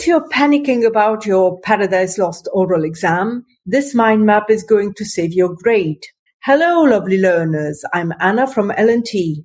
If you're panicking about your Paradise Lost oral exam, this mind map is going to save your grade. Hello, lovely learners. I'm Anna from L&T.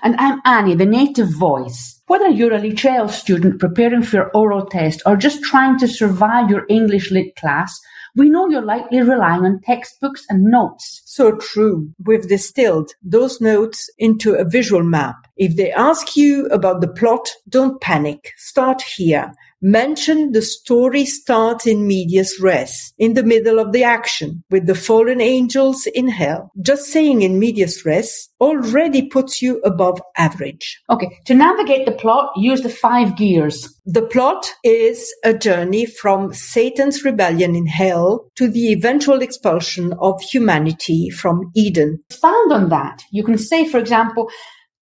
And I'm Annie, the native voice. Whether you're a Lichel student preparing for your oral test or just trying to survive your English Lit class, we know you're likely relying on textbooks and notes. So true. We've distilled those notes into a visual map. If they ask you about the plot, don't panic. Start here. Mention the story starts in medias res, in the middle of the action, with the fallen angels in hell. Just saying in medias res already puts you above average. Okay, to navigate the plot, use the 5 gears. The plot is a journey from Satan's rebellion in hell to the eventual expulsion of humanity from Eden. Expand on that. You can say, for example,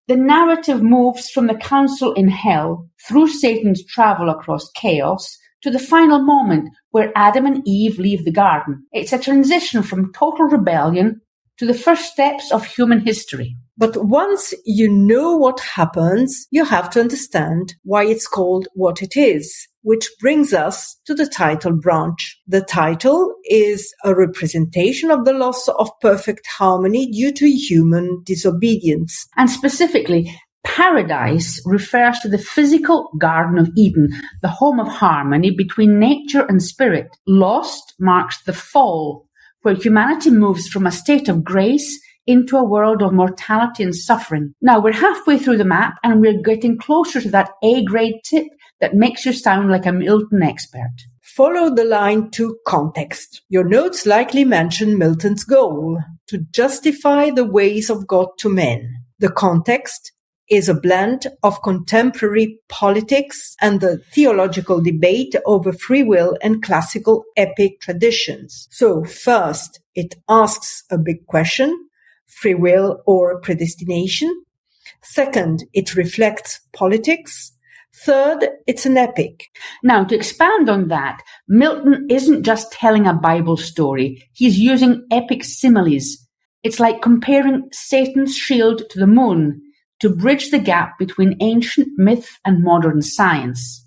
the narrative moves from the council in hell through Satan's travel across chaos to the final moment where Adam and Eve leave the garden. It's a transition from total rebellion to the first steps of human history. But once you know what happens, you have to understand why it's called what it is, which brings us to the title branch. The title is a representation of the loss of perfect harmony due to human disobedience. And specifically, paradise refers to the physical Garden of Eden, the home of harmony between nature and spirit. Lost marks the fall, where humanity moves from a state of grace into a world of mortality and suffering. Now, we're halfway through the map and we're getting closer to that A-grade tip that makes you sound like a Milton expert. Follow the line to context. Your notes likely mention Milton's goal, to justify the ways of God to men. The context is a blend of contemporary politics and the theological debate over free will and classical epic traditions. So first, it asks a big question: free will or predestination? Second, it reflects politics. Third, it's an epic. Now, to expand on that, Milton isn't just telling a Bible story. He's using epic similes. It's like comparing Satan's shield to the moon to bridge the gap between ancient myth and modern science.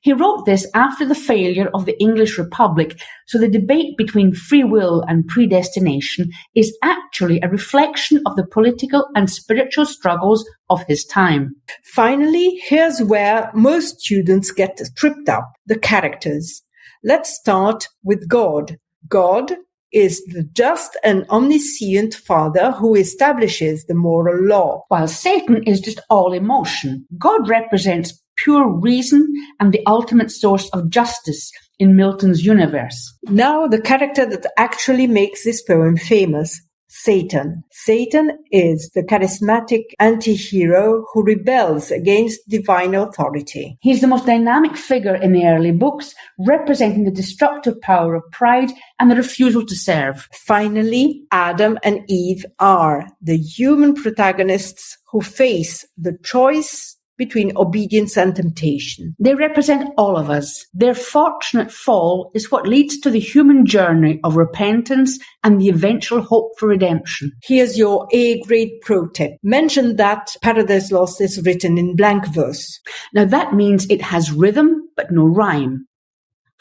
He wrote this after the failure of the English Republic, so the debate between free will and predestination is actually a reflection of the political and spiritual struggles of his time. Finally, here's where most students get tripped up: the characters. Let's start with God. God is the just and omniscient Father who establishes the moral law. While Satan is just all emotion, God represents pure reason and the ultimate source of justice in Milton's universe. Now, the character that actually makes this poem famous: Satan. Satan is the charismatic anti-hero who rebels against divine authority. He's the most dynamic figure in the early books, representing the destructive power of pride and the refusal to serve. Finally, Adam and Eve are the human protagonists who face the choice between obedience and temptation. They represent all of us. Their fortunate fall is what leads to the human journey of repentance and the eventual hope for redemption. Here's your A-grade pro tip. Mention that Paradise Lost is written in blank verse. Now that means it has rhythm but no rhyme.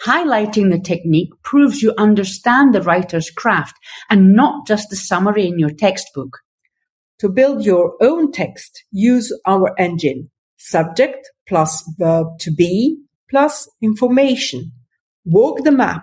Highlighting the technique proves you understand the writer's craft and not just the summary in your textbook. To build your own text, use our engine. Subject plus verb to be plus information. Walk the map,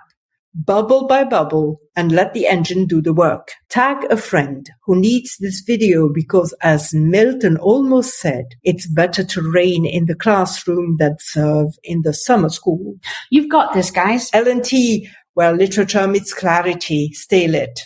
bubble by bubble, and let the engine do the work. Tag a friend who needs this video because, as Milton almost said, it's better to reign in the classroom than serve in the summer school. You've got this, guys. L&T, where literature meets clarity. Stay lit.